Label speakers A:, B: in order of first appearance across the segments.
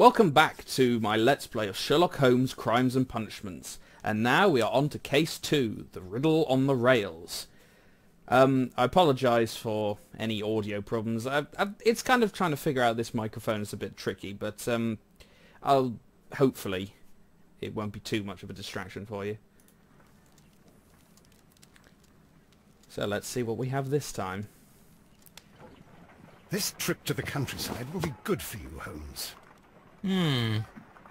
A: Welcome back to my Let's Play of Sherlock Holmes Crimes and Punishments. And now we are on to Case 2, the Riddle on the Rails. I apologise for any audio problems. It's kind of trying to figure out this microphone is a bit tricky, but hopefully it won't be too much of a distraction for you. So let's see what we have this time.
B: This trip to the countryside will be good for you, Holmes.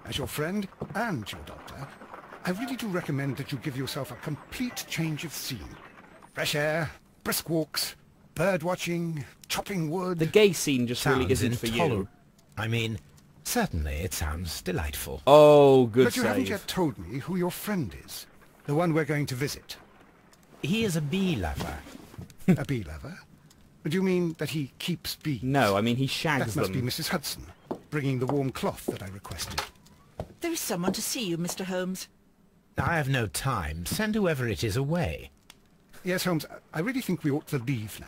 B: As your friend and your doctor, I really do recommend that you give yourself a complete change of scene. Fresh air, brisk walks, bird watching, chopping wood.
A: The gay scene just really isn't for you.
C: I mean, certainly it sounds delightful.
A: Oh, good
B: But you
A: save.
B: haven't yet told me who your friend is. The one we're going to visit.
C: He is a bee lover.
B: A bee lover? Do you mean that he keeps bees?
A: No, I mean he shags
B: That must
A: them.
B: be Mrs. Hudson, bringing the warm cloth that I requested.
D: There is someone to see you, Mr. Holmes.
C: I have no time. Send whoever it is away.
B: Yes, Holmes, I really think we ought to leave now.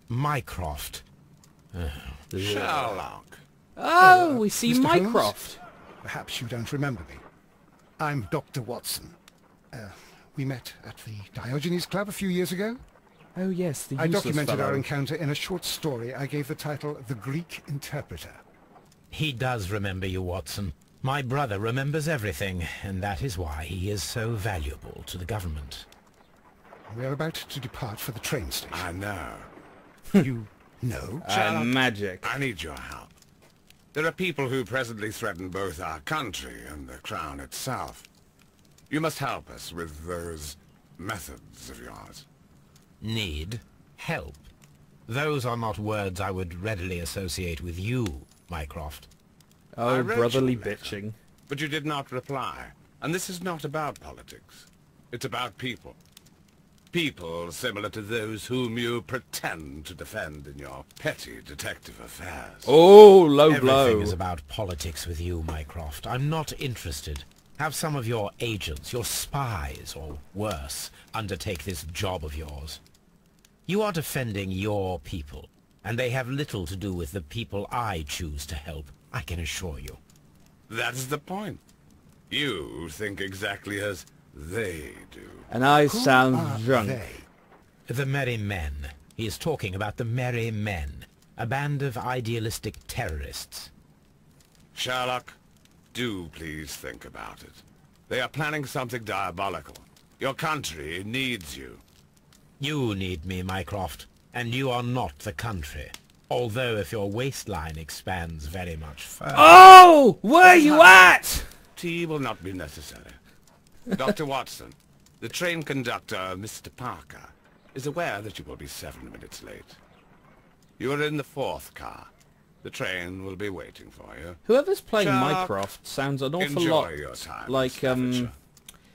C: Mycroft.
E: Sherlock.
A: Oh, we see
B: Mr. Holmes?
A: Mycroft.
B: Perhaps you don't remember me. I'm Dr. Watson. We met at the Diogenes Club a few years ago.
A: Oh yes, the
B: I
A: useless
B: documented
A: fellow.
B: our encounter in a short story I gave the title The Greek Interpreter.
C: He does remember you, Watson. My brother remembers everything, and that is why he is so valuable to the government.
B: We are about to depart for the train station.
E: I know.
B: You know?
E: Sherlock,
A: Magic.
E: I need your help. There are people who presently threaten both our country and the Crown itself. You must help us with those methods of yours.
C: Need help. Those are not words I would readily associate with you, Mycroft.
E: I
A: Oh,
E: wrote
A: brotherly
E: you a letter,
A: bitching.
E: But you did not reply. And this is not about politics. It's about people. People similar to those whom you pretend to defend in your petty detective affairs.
A: Oh, low
C: Everything
A: blow.
C: is about politics with you, Mycroft. I'm not interested. Have some of your agents, your spies, or worse, undertake this job of yours. You are defending your people, and they have little to do with the people I choose to help, I can assure you.
E: That's the point. You think exactly as they do.
A: And I
B: Who
A: sound
B: are
A: drunk.
B: they?
C: The Merry Men. He is talking about the Merry Men, a band of idealistic terrorists.
E: Sherlock, do please think about it. They are planning something diabolical. Your country needs you.
C: You need me, Mycroft, and you are not the country. Although if your waistline expands very much further...
A: Oh, where you at?
E: Tea will not be necessary. Dr. Watson, the train conductor, Mr. Parker, is aware that you will be 7 minutes late. You are in the 4th car. The train will be waiting for you.
A: Whoever's playing
E: Sherlock,
A: Mycroft sounds an awful
E: Enjoy
A: lot
E: your time,
A: like
E: Staffordshire.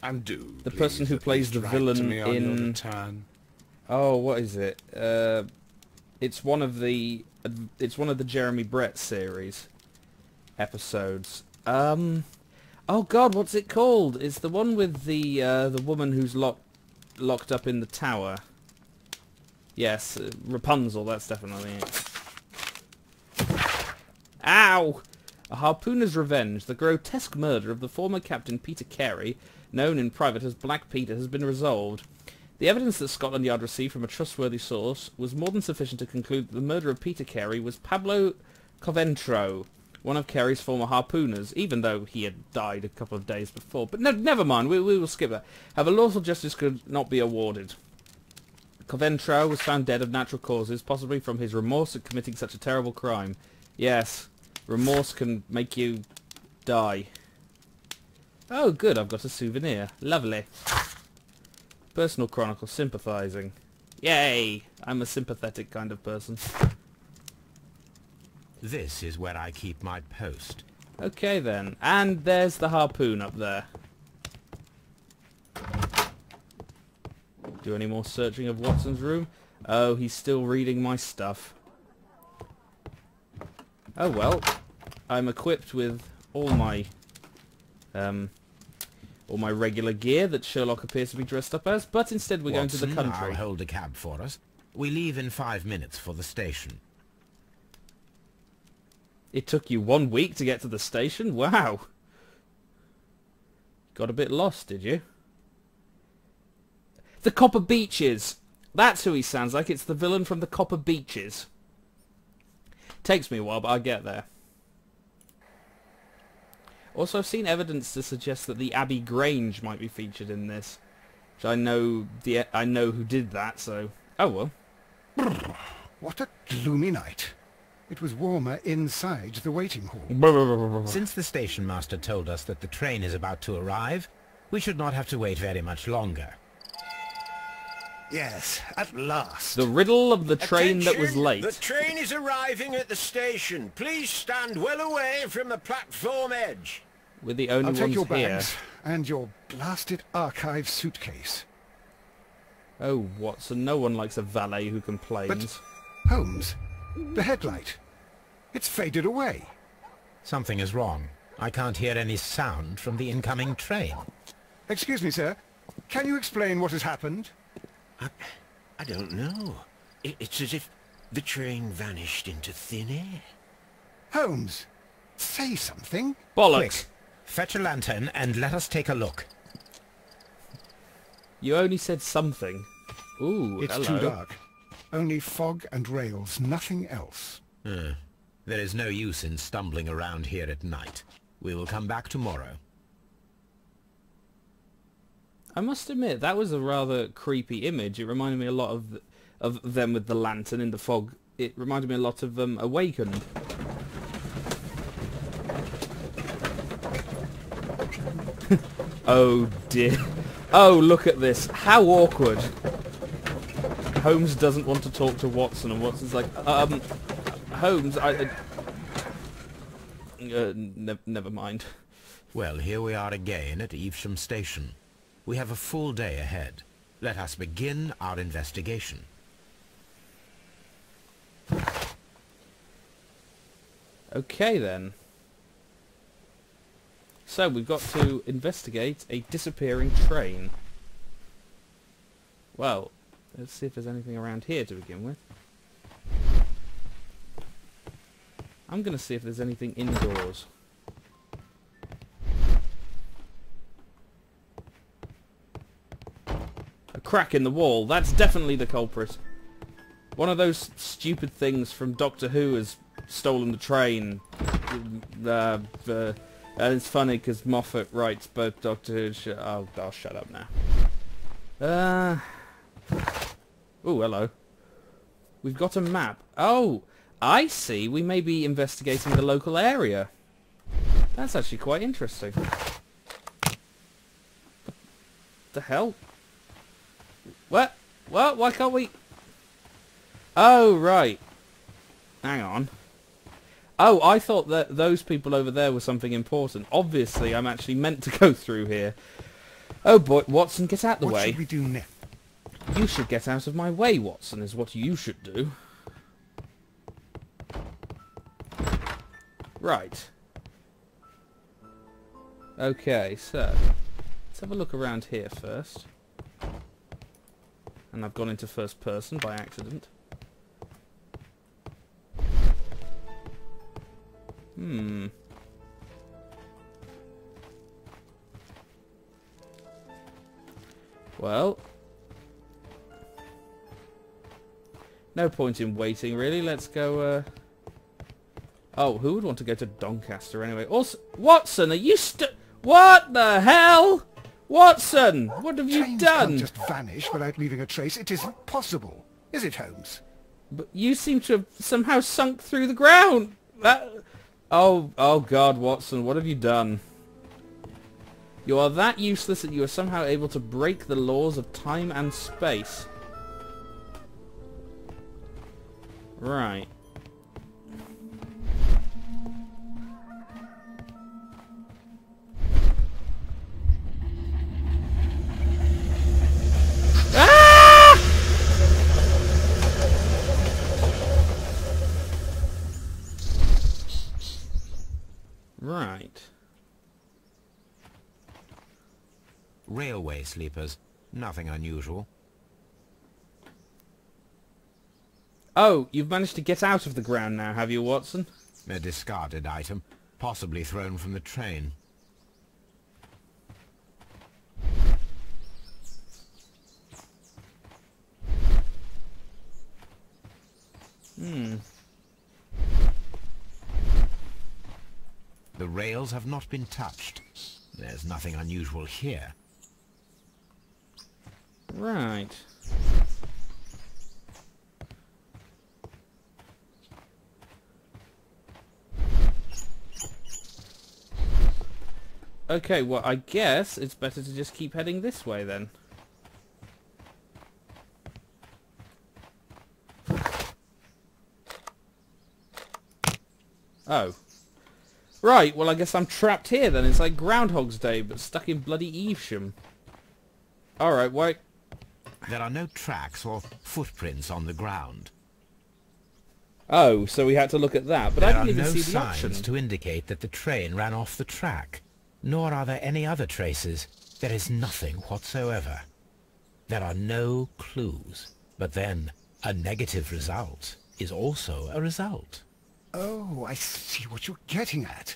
E: And do
A: the
E: please
A: person who
E: at
A: plays
E: least
A: the
E: write to
A: villain
E: me on your
A: in-
E: return.
A: oh, what is it? It's one of the Jeremy Brett series episodes. Oh God, what's it called? It's the one with the woman who's locked up in the tower. Yes, Rapunzel. That's definitely it. Ow! A Harpooner's Revenge, the grotesque murder of the former Captain Peter Carey, known in private as Black Peter, has been resolved. The evidence that Scotland Yard received from a trustworthy source was more than sufficient to conclude that the murderer of Peter Carey was Pablo Coventro, one of Carey's former harpooners, even though he had died a couple of days before. But no, never mind, we will skip that. However, lawful justice could not be awarded. Coventro was found dead of natural causes, possibly from his remorse at committing such a terrible crime. Yes, remorse can make you die. Oh, good, I've got a souvenir. Lovely. Personal chronicle, sympathising. Yay! I'm a sympathetic kind of person.
C: This is where I keep my post.
A: Okay then, and there's the harpoon up there. Do any more searching of Watson's room? Oh, he's still reading my stuff. Oh well, I'm equipped with all my or my regular gear that Sherlock appears to be dressed up as, but instead we're going to the
C: Watson,
A: country.
C: I'll hold a cab for us. We leave in 5 minutes for the station.
A: It took you 1 week to get to the station? Wow. Got a bit lost, did you? The Copper Beaches! That's who he sounds like. It's the villain from the Copper Beaches. Takes me a while, but I get there. Also, I've seen evidence to suggest that the Abbey Grange might be featured in this. Which I know who did that, so... Oh well.
B: What a gloomy night. It was warmer inside the waiting hall.
C: Since the station master told us that the train is about to arrive, we should not have to wait very much longer.
B: Yes, at last.
A: The riddle of the train that was
F: Attention!
A: late.
F: The train is arriving at the station. Please stand well away from the platform edge.
A: We're the only
B: I'll take
A: ones
B: your
A: here.
B: bags and your blasted archive suitcase.
A: Oh, Watson, no one likes a valet who complains.
B: Holmes, the headlight. It's faded away.
C: Something is wrong. I can't hear any sound from the incoming train.
B: Excuse me, sir. Can you explain what has happened?
F: I don't know. It's as if the train vanished into thin air.
B: Holmes, say something.
A: Bollocks!
C: Quick, fetch a lantern and let us take a look.
A: You only said something. Ooh,
B: It's
A: hello.
B: too dark. Only fog and rails, nothing else.
C: There is no use in stumbling around here at night. We will come back tomorrow.
A: I must admit, that was a rather creepy image. It reminded me a lot of them with the lantern in the fog. It reminded me a lot of Awakened. Oh dear. Oh, look at this. How awkward. Holmes doesn't want to talk to Watson, and Watson's like, Holmes, never mind.
C: Well, here we are again at Evesham Station. We have a full day ahead. Let us begin our investigation.
A: Okay then. So we've got to investigate a disappearing train. Well, let's see if there's anything around here to begin with. I'm going to see if there's anything indoors. A crack in the wall. That's definitely the culprit. One of those stupid things from Doctor Who has stolen the train. And it's funny because Moffat writes both Doctor Who... I'll shut up now. Oh, hello. We've got a map. Oh, I see. We may be investigating the local area. That's actually quite interesting. The hell? What? What? Why can't we... Oh, right. Hang on. Oh, I thought that those people over there were something important. Obviously, I'm actually meant to go through here. Oh boy, Watson, get out the way.
B: What should we do next?
A: You should get out of my way, Watson, is what you should do. Right. Okay, so let's have a look around here first. And I've gone into first person by accident. Well, no point in waiting, really. Let's go, Oh, who would want to go to Doncaster anyway? Also, Watson, are you What the hell? Watson, what have you
B: Trains
A: done?
B: can't just vanish without leaving a trace. It isn't possible. Is it, Holmes?
A: But you seem to have somehow sunk through the ground. Oh God, Watson, what have you done? You are that useless that you are somehow able to break the laws of time and space. Right. Right.
C: Railway sleepers. Nothing unusual.
A: Oh, you've managed to get out of the ground now, have you, Watson?
C: A discarded item, possibly thrown from the train. The rails have not been touched. There's nothing unusual here.
A: Right. Okay, well, I guess it's better to just keep heading this way then. Oh. Right, well, I guess I'm trapped here then. It's like Groundhog's Day, but stuck in bloody Evesham. Alright, wait.
C: There are no tracks or footprints on the ground.
A: Oh, so we had to look at that, but I
C: There are
A: didn't even
C: no
A: see the option.
C: signs to indicate that the train ran off the track, nor are there any other traces. There is nothing whatsoever. There are no clues. But then, a negative result is also a result.
B: Oh, I see what you're getting at.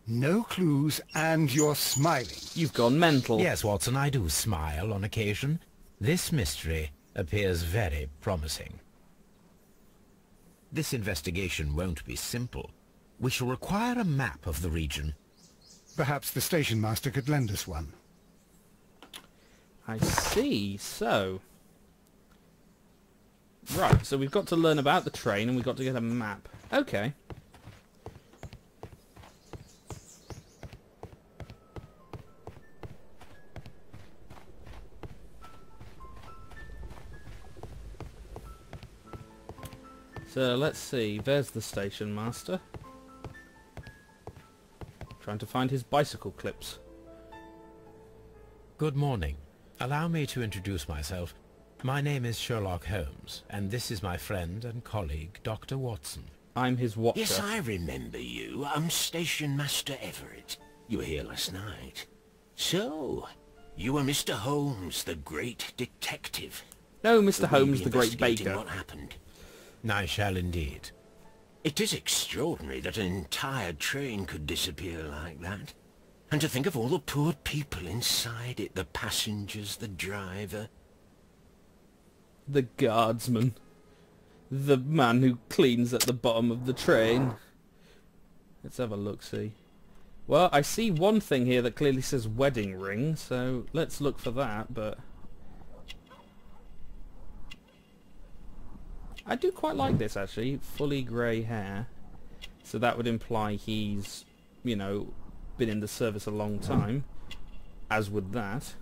B: No clues, and you're smiling.
A: You've gone mental.
C: Yes, Watson, I do smile on occasion. This mystery appears very promising. This investigation won't be simple. We shall require a map of the region.
B: Perhaps the station master could lend us one.
A: I see, so... Right, so we've got to learn about the train and we've got to get a map. Okay. So let's see, there's the station master. Trying to find his bicycle clips.
C: Good morning. Allow me to introduce myself. My name is Sherlock Holmes, and this is my friend and colleague, Dr. Watson.
A: I'm his watcher.
F: Yes, I remember you. I'm Station Master Everett. You were here last night. So, you are Mr. Holmes, the great detective.
A: No, Mr.
F: Will you
A: Holmes,
F: be
A: the great
F: investigating
A: baker.
F: what happened?
C: I shall indeed.
F: It is extraordinary that an entire train could disappear like that. And to think of all the poor people inside it, the passengers, the driver.
A: The guardsman. The man who cleans at the bottom of the train. Let's have a look-see. Well, I see one thing here that clearly says wedding ring, so let's look for that, but... I do quite like this, actually. Fully grey hair. So that would imply he's, you know, been in the service a long time. As would that.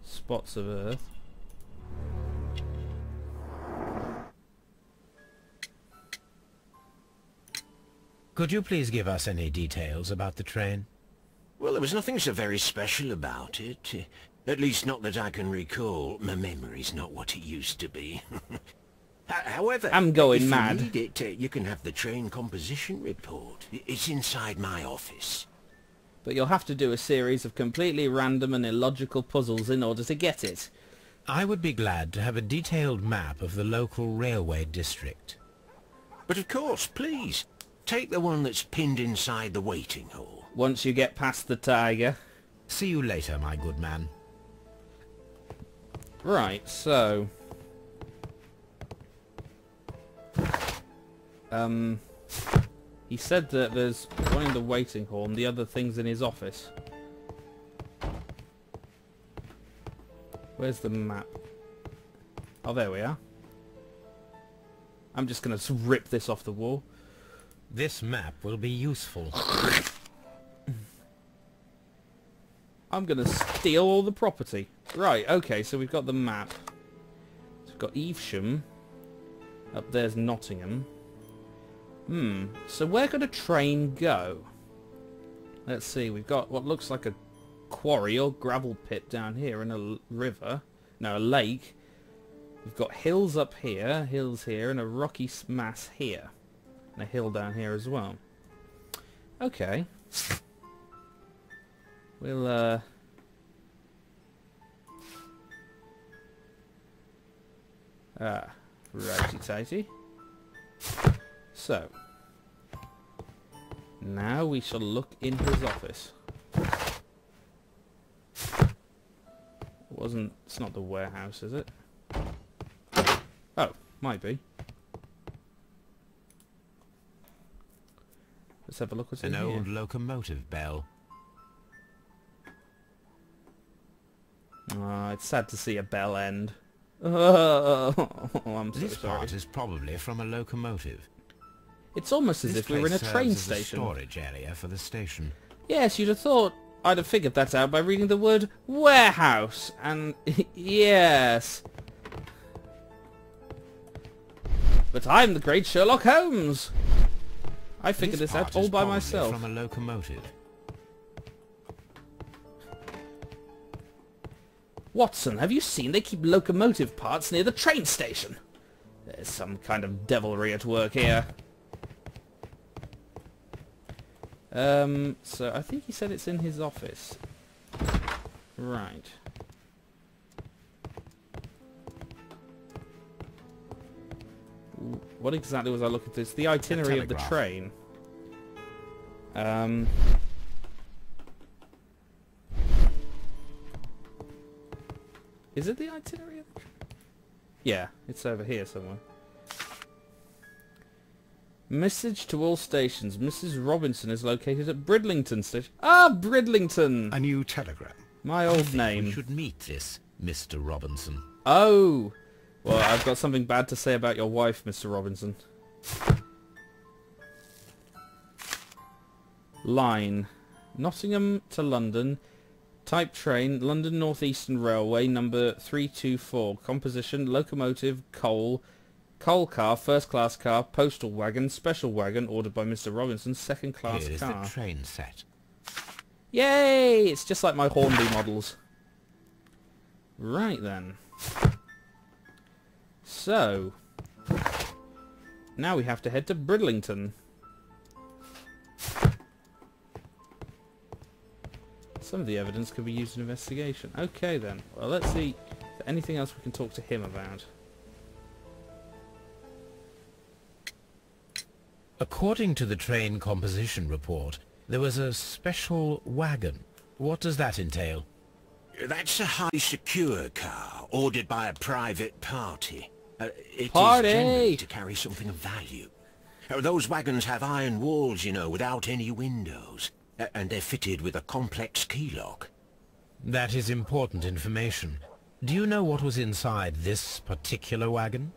A: Spots of earth.
C: Could you please give us any details about the train?
F: Well, there was nothing so very special about it. At least not that I can recall. My memory's not what it used to be. However,
A: I'm going
F: if
A: mad.
F: you need it, you can have the train composition report. It's inside my office.
A: But you'll have to do a series of completely random and illogical puzzles in order to get it.
C: I would be glad to have a detailed map of the local railway district.
F: But of course, please, take the one that's pinned inside the waiting hall.
A: Once you get past the tiger.
C: See you later, my good man.
A: Right, so... he said that there's one in the waiting hall and the other thing's in his office. Where's the map? Oh, there we are. I'm just going to rip this off the wall.
C: This map will be useful.
A: I'm going to steal all the property. Right, okay, so we've got the map. So we've got Evesham. Up there's Nottingham. So where could a train go? Let's see, we've got what looks like a quarry or gravel pit down here and a river. No, a lake. We've got hills up here, hills here, and a rocky mass here. And a hill down here as well. Okay. We'll, righty-tighty. So, now we shall look in his office. It's not the warehouse, is it? Oh, might be. Let's have a look what's in
C: An
A: here.
C: old locomotive bell.
A: Oh, it's sad to see a bell end. Oh, I'm so
C: This
A: sorry.
C: part is probably from a locomotive.
A: It's almost as
C: This
A: if we were in a
C: place
A: train
C: serves as a
A: station.
C: storage area for the station.
A: Yes, you'd have thought I'd have figured that out by reading the word warehouse. And yes. But I'm the great Sherlock Holmes. I figured this out
C: part
A: all
C: is
A: by
C: probably
A: myself.
C: from a locomotive.
A: Watson, have you seen they keep locomotive parts near the train station? There's some kind of devilry at work here. So I think he said it's in his office. Right. What exactly was I looking for? It's the itinerary of the
C: telegraph.
A: train. Is it the itinerary of the train? Yeah, it's over here somewhere. Message to all stations. Mrs. Robinson is located at Bridlington Station. Ah, Bridlington!
B: A new telegram.
A: My old name.
C: We should meet this Mr. Robinson.
A: Oh! Well, I've got something bad to say about your wife, Mr. Robinson. Line. Nottingham to London. Type train. London North Eastern Railway, number 324. Composition. Locomotive. Coal. Coal car. First class car. Postal wagon. Special wagon. Ordered by Mr. Robinson. Second class
C: Here is
A: car.
C: the train set.
A: Yay! It's just like my Hornby models. Right then. So, now we have to head to Bridlington. Some of the evidence could be used in investigation. Okay then. Well, let's see if there's anything else we can talk to him about.
C: According to the train composition report, there was a special wagon. What does that entail?
F: That's a highly secure car, ordered by a private party. It
A: Party!
F: is generally to carry something of value. Those wagons have iron walls, you know, without any windows. And they're fitted with a complex key lock.
C: That is important information. Do you know what was inside this particular wagon?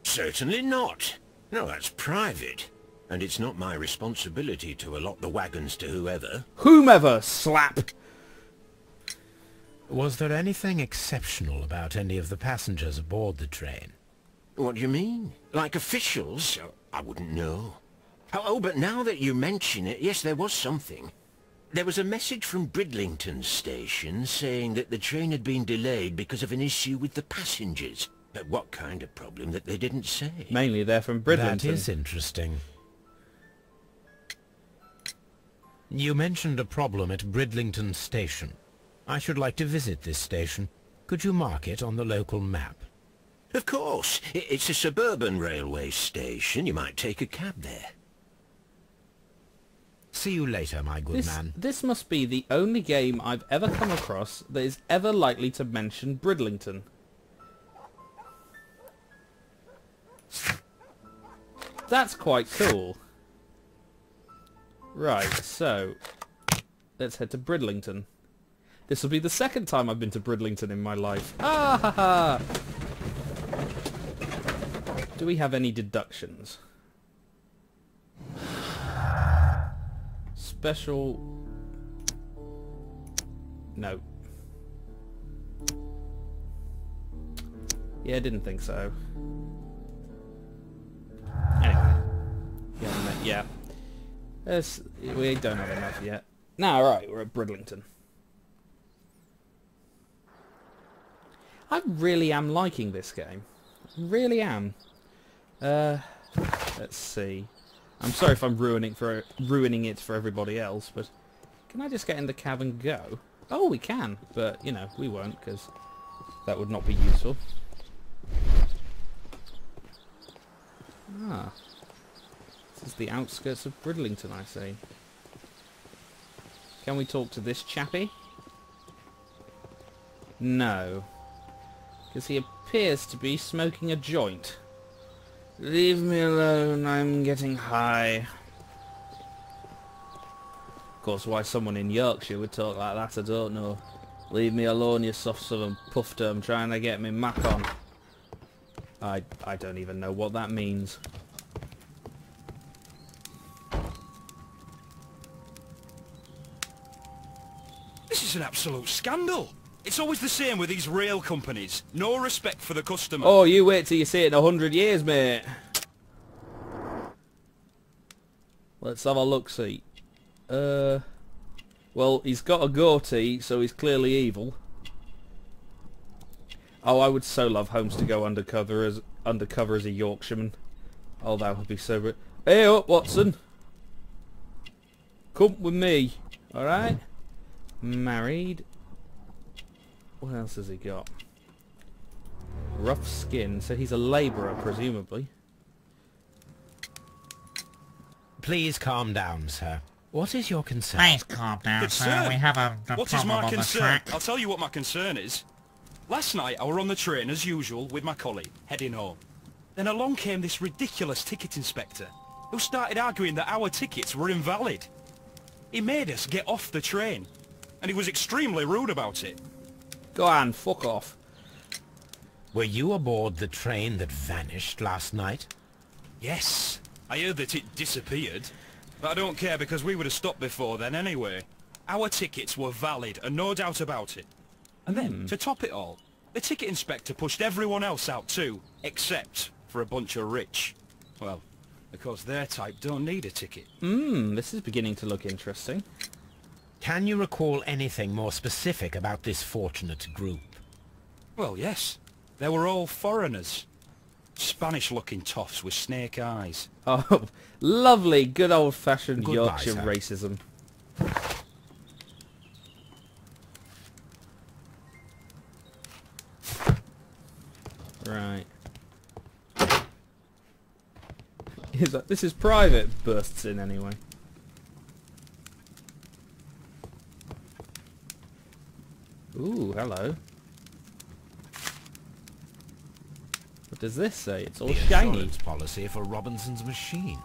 F: Certainly not. No, that's private. And it's not my responsibility to allot the wagons to whoever.
A: Whomever! Slap!
C: Was there anything exceptional about any of the passengers aboard the train?
F: What do you mean? Like officials? I wouldn't know. Oh, but now that you mention it, yes, there was something. There was a message from Bridlington Station saying that the train had been delayed because of an issue with the passengers. But what kind of problem that they didn't say?
A: Mainly they're from Bridlington.
C: That is interesting. You mentioned a problem at Bridlington Station. I should like to visit this station. Could you mark it on the local map?
F: Of course. It's a suburban railway station. You might take a cab there.
C: See you later, my good man.
A: This must be the only game I've ever come across that is ever likely to mention Bridlington. That's quite cool. Right, so let's head to Bridlington. This will be the second time I've been to Bridlington in my life. Ah ha ha! Do we have any deductions? Special... No. Yeah, didn't think so. Anyway. Yeah. We don't have enough yet. Nah, right, we're at Bridlington. I really am liking this game. Really am. Let's see. I'm sorry if I'm ruining it for everybody else, but Can I just get in the cab and go? Oh, we can, but, you know, we won't, because that would not be useful. Ah. This is the outskirts of Bridlington, I see. Can we talk to this chappie? No. Because he appears to be smoking a joint. Leave me alone, I'm getting high. Of course, why someone in Yorkshire would talk like that, I don't know. Leave me alone, you soft southern puffer, I'm trying to get me mac on. I don't even know what that means.
G: This is an absolute scandal. It's always the same with these rail companies. No respect for the customer.
A: Oh, you wait till you see it in 100 years, mate. Let's have a look-see. Well, he's got a goatee, so he's clearly evil. Oh, I would so love Holmes to go undercover as a Yorkshireman. Oh, that would be so good. Hey up, Watson. Come with me. Alright? Married. What else has he got? Rough skin, so he's a labourer, presumably.
C: Please calm down, sir. What is your concern?
H: Please calm down,
G: Good
H: sir.
G: sir.
H: We have a
G: What is
H: problem
G: my
H: on the
G: concern?
H: track.
G: I'll tell you what my concern is. Last night I were on the train as usual with my colleague, heading home. Then along came this ridiculous ticket inspector, who started arguing that our tickets were invalid. He made us get off the train, and he was extremely rude about it.
A: Go on, fuck off.
C: Were you aboard the train that vanished last night?
G: Yes, I heard that it disappeared, but I don't care because we would have stopped before then anyway. Our tickets were valid, and no doubt about it. And then, to top it all, the ticket inspector pushed everyone else out too, except for a bunch of rich. Well, because their type don't need a ticket.
A: This is beginning to look interesting.
C: Can you recall anything more specific about this fortunate group?
G: Well, yes. They were all foreigners. Spanish-looking toffs with snake eyes.
A: Oh, lovely, good old-fashioned
C: Goodbye,
A: Yorkshire
C: sir.
A: racism. Right. This is private, bursts in anyway. Ooh, hello. What does this say? It's all
C: The
A: shiny.
C: insurance policy for Robinson's machine.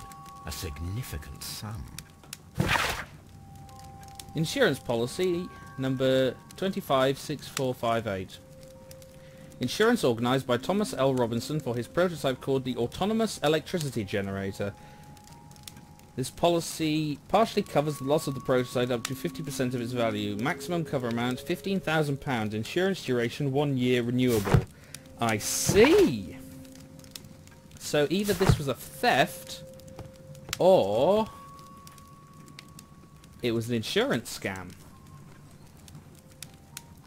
C: A significant sum.
A: Insurance policy number 256458. Insurance organised by Thomas L. Robinson for his prototype called the Autonomous Electricity Generator. This policy partially covers the loss of the prototype up to 50% of its value. Maximum cover amount £15,000. Insurance duration 1 year, renewable. I see. So either this was a theft or it was an insurance scam.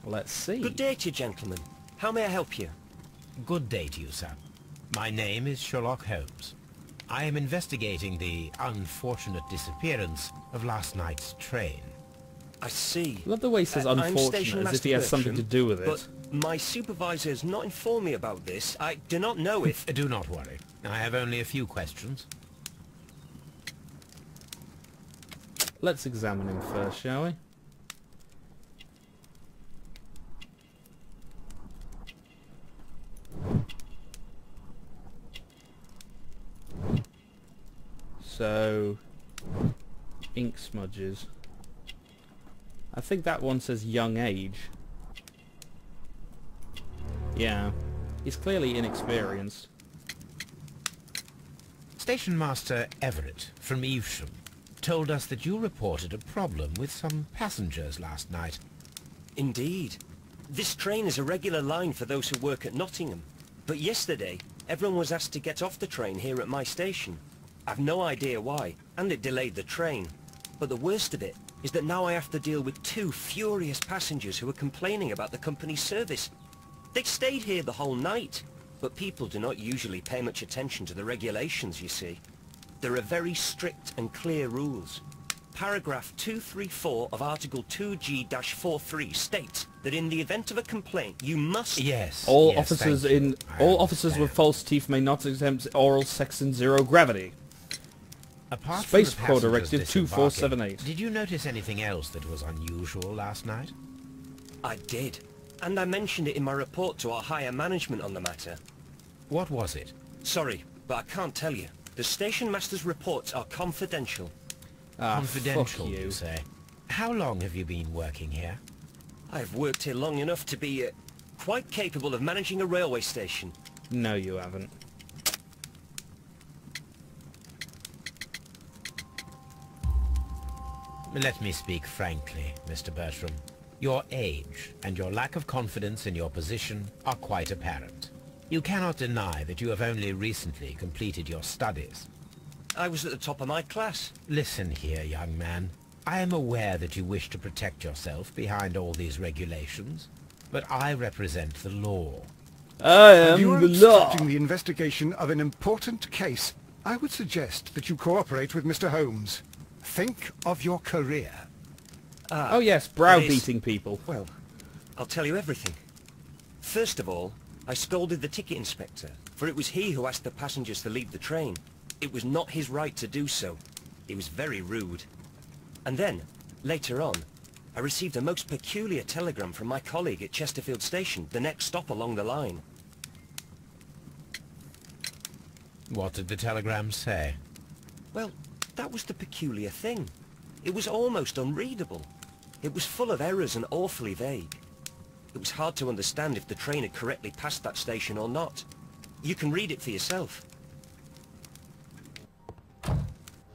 A: Let's see.
I: Good day to you, gentlemen. How may I help you?
C: Good day to you, sir. My name is Sherlock Holmes. I am investigating the unfortunate disappearance of last night's train.
I: I see.
A: Love the way he says
I: I'm
A: unfortunate,
I: Station
A: as if he
I: Master
A: has something to
I: Bertram,
A: do with it.
I: But my supervisor has not informed me about this. I do not know if...
C: Do not worry. I have only a few questions.
A: Let's examine him first, shall we? So, ink smudges. I think that one says young age. Yeah, he's clearly inexperienced.
C: Station Master Everett from Evesham told us that you reported a problem with some passengers last night.
I: Indeed. This train is a regular line for those who work at Nottingham. But yesterday, everyone was asked to get off the train here at my station. I've no idea why, and it delayed the train. But the worst of it is that now I have to deal with 2 furious passengers who are complaining about the company's service. They stayed here the whole night, but people do not usually pay much attention to the regulations, you see. There are very strict and clear rules. paragraph 234 of Article 2G-43 states that in the event of a complaint, you must...
C: Yes.
A: All
C: yes,
A: officers
C: thank you.
A: in
C: I
A: all officers with
C: understand.
A: false teeth may not exempt oral sex in zero gravity.
C: Apart
A: Space
C: from the
A: Corps
C: passengers
A: Directive
C: disembarking,
A: 2478.
C: Did you notice anything else that was unusual last night?
I: I did. And I mentioned it in my report to our higher management on the matter.
C: What was it?
I: Sorry, but I can't tell you. The station master's reports are confidential.
A: Ah,
C: Confidential,
A: fuck
C: you say? How long have you been working here?
I: I've worked here long enough to be quite capable of managing a railway station.
A: No, you haven't.
C: Let me speak frankly, Mr. Bertram. Your age and your lack of confidence in your position are quite apparent. You cannot deny that you have only recently completed your studies.
I: I was at the top of my class.
C: Listen here, young man. I am aware that you wish to protect yourself behind all these regulations, but I represent the law.
A: I
B: You are
A: am the law.
B: obstructing the investigation of an important case. I would suggest that you cooperate with Mr. Holmes. Think of your career.
A: Oh yes,
I: It
A: browbeating people.
I: Well, I'll tell you everything. First of all, I scolded the ticket inspector, for it was he who asked the passengers to leave the train. It was not his right to do so. He was very rude. And then, later on, I received a most peculiar telegram from my colleague at Chesterfield Station, the next stop along the line.
C: What did the telegram say?
I: Well, that was the peculiar thing. It was almost unreadable. It was full of errors and awfully vague. It was hard to understand if the train had correctly passed that station or not. You can read it for yourself.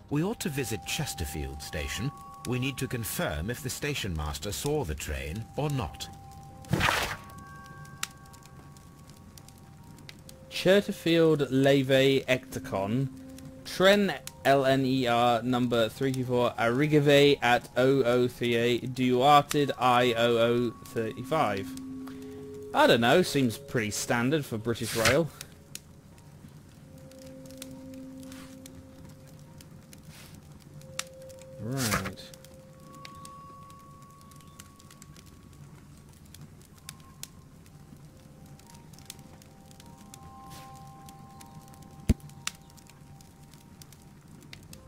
C: We ought to visit Chesterfield Station. We need to confirm if the station master saw the train or not.
A: Chesterfield Leve Ectacon, Tren LNER number 324 Arrigave at 0038 Duarted I0035. I don't know, seems pretty standard for British Rail. Right.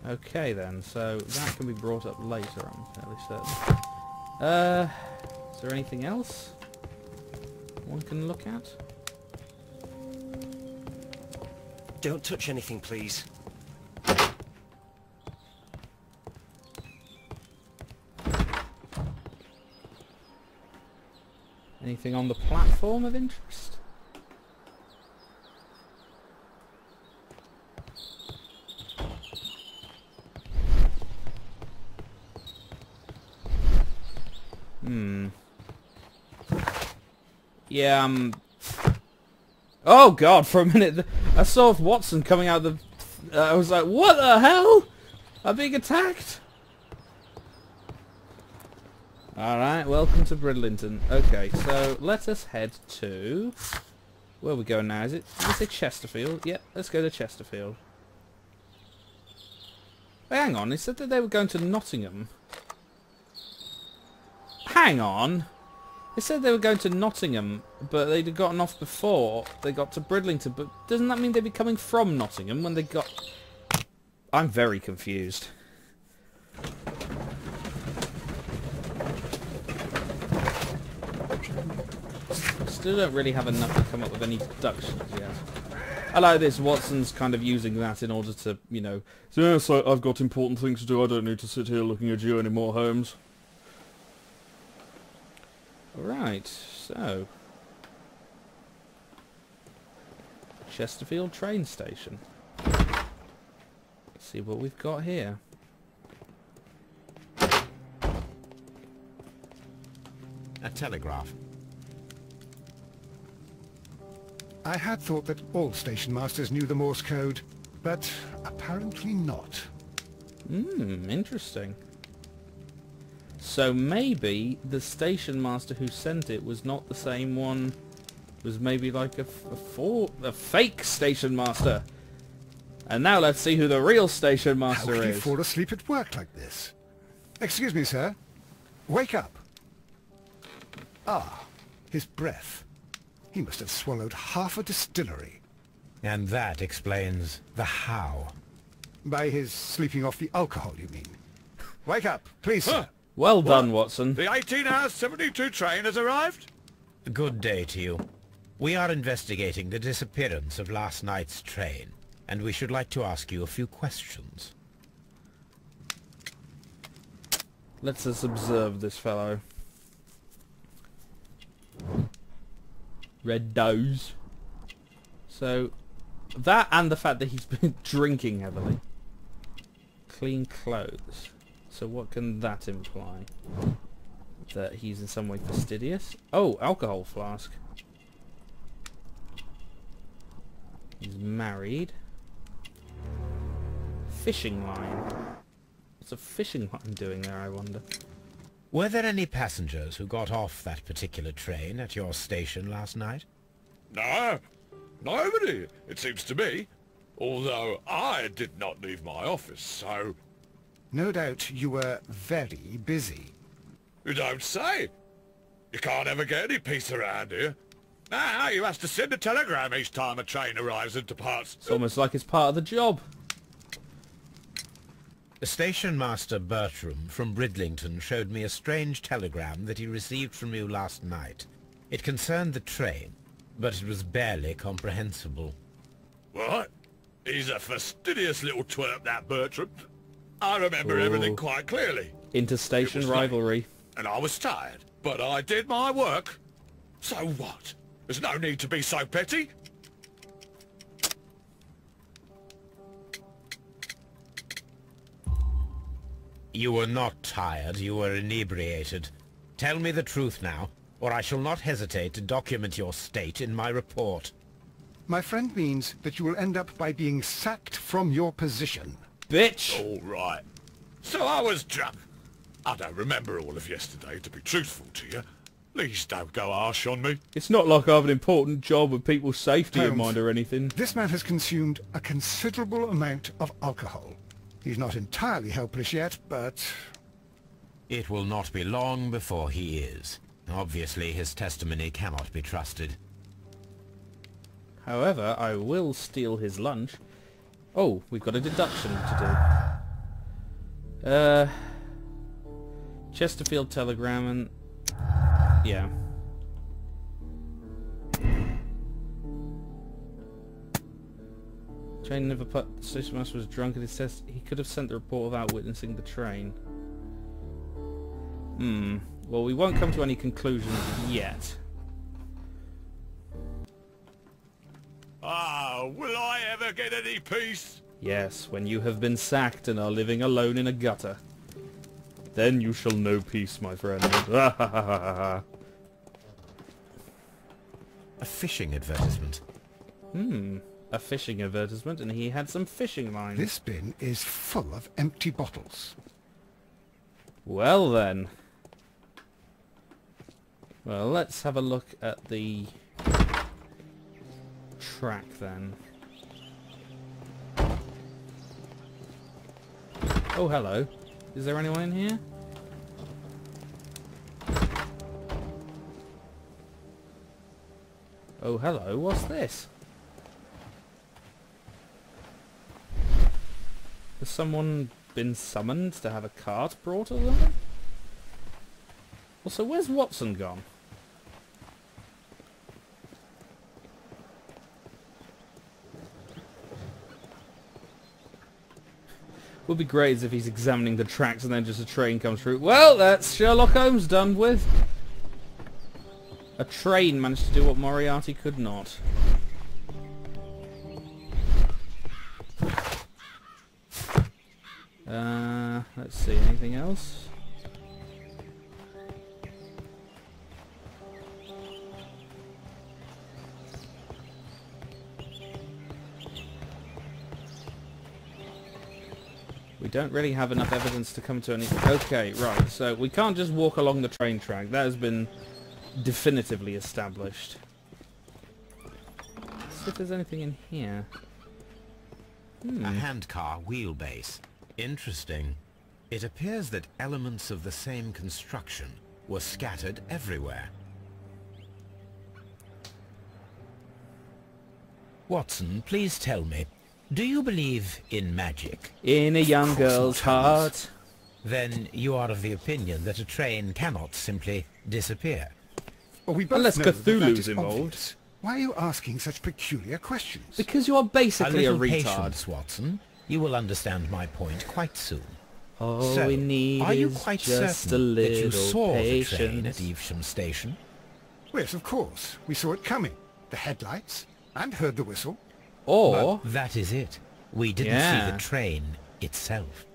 A: Okay then, so that can be brought up later, I'm fairly certain. Is there anything else one can look at?
I: Don't touch anything, please.
A: Anything on the platform of interest? Yeah, oh god, for a minute I saw Watson coming out of the... I was like, what the hell? I'm being attacked? Alright, welcome to Bridlington. Okay, so let us head to... Where are we going now? Is it Chesterfield? Yep, let's go to Chesterfield. Hey, hang on, they said that they were going to Nottingham. Hang on! They said they were going to Nottingham, but they'd gotten off before they got to Bridlington, but doesn't that mean they'd be coming from Nottingham when they got... I'm very confused. Still don't really have enough to come up with any deductions yet. I like this, Watson's kind of using that in order to, you know, say, yes, I've got important things to do, I don't need to sit here looking at you anymore, Holmes. Right, so... Chesterfield train station. Let's see what we've got here.
C: A telegraph.
B: I had thought that all station masters knew the Morse code, but apparently not.
A: Interesting. So maybe the station master who sent it was not the same one. Was maybe like a fake station master. And now let's see who the real station
B: How
A: master
B: can you
A: is.
B: fall asleep at work like this? Excuse me, sir. Wake up. Ah, his breath. He must have swallowed half a distillery.
C: And that explains the how.
B: By his sleeping off the alcohol, you mean? Wake up, please, sir.
A: Well done, Watson.
E: The 18 hours 72 train has arrived?
C: Good day to you. We are investigating the disappearance of last night's train, and we should like to ask you a few questions.
A: Let's just observe this fellow. Red Doze. So, that and the fact that he's been drinking heavily. Clean clothes. So what can that imply? That he's in some way fastidious? Oh, alcohol flask. He's married. Fishing line. What's a fishing line doing there, I wonder?
C: Were there any passengers who got off that particular train at your station last night?
H: No, nobody, it seems to me. Although I did not leave my office, so...
B: No doubt you were very busy.
H: You don't say. You can't ever get any peace around here. Now you have to send a telegram each time a train arrives and departs.
A: It's almost like it's part of the job.
C: Station Master Bertram from Bridlington showed me a strange telegram that he received from you last night. It concerned the train, but it was barely comprehensible.
H: What? He's a fastidious little twerp, that Bertram. I remember everything quite clearly.
A: Interstation
H: It was late,
A: rivalry.
H: and I was tired, but I did my work. So what? There's no need to be so petty.
C: You were not tired, you were inebriated. Tell me the truth now, or I shall not hesitate to document your state in my report.
B: My friend means that you will end up by being sacked from your position.
A: Bitch!
H: All right. So I was drunk. I don't remember all of yesterday, to be truthful to you. Please don't go harsh on me.
A: It's not like I have an important job with people's safety in
B: Holmes,
A: mind or anything.
B: This man has consumed a considerable amount of alcohol. He's not entirely helpless yet, but...
C: It will not be long before he is. Obviously, his testimony cannot be trusted.
A: However, I will steal his lunch. Oh, we've got a deduction to do. Chesterfield telegram and... yeah. Train never put... The station master was drunk at his test. He could have sent the report without witnessing the train. Well, we won't come to any conclusions yet.
H: Ah, will I ever get any peace?
A: Yes, when you have been sacked and are living alone in a gutter. Then you shall know peace, my friend.
C: A fishing advertisement.
A: A fishing advertisement, and he had some fishing lines.
B: this bin is full of empty bottles.
A: Well then. Well, let's have a look at the track then. Oh, hello. Is there anyone in here? Oh, hello. What's this? Has someone been summoned to have a cart brought to them? Also, where's Watson gone? Would be great if he's examining the tracks and then just a train comes through. Well, that's Sherlock Holmes done with. A train managed to do what Moriarty could not. Let's see, anything else? We don't really have enough evidence to come to any... Okay, right, so we can't just walk along the train track. That has been definitively established. Let's see if there's anything in here.
C: A handcar wheelbase. Interesting. It appears that elements of the same construction were scattered everywhere. Watson, please tell me, do you believe in magic?
A: In a young girl's heart.
C: Then you are of the opinion that a train cannot simply disappear.
B: Well, we both
A: Unless
B: know that
A: Cthulhu's
B: is
A: involved.
B: obvious. Why are you asking such peculiar questions?
A: Because you are basically a
C: little
A: retard.
C: patience, Watson. You will understand my point quite soon.
A: All
C: So,
A: we need
C: are you
A: is
C: quite
A: just a
C: certain that you
A: little
C: saw the train
A: patience.
C: at Evesham Station?
B: Yes, of course. We saw it coming. The headlights. And heard the whistle.
A: Or...
C: That is it. We didn't see
A: Yeah.
C: the train itself.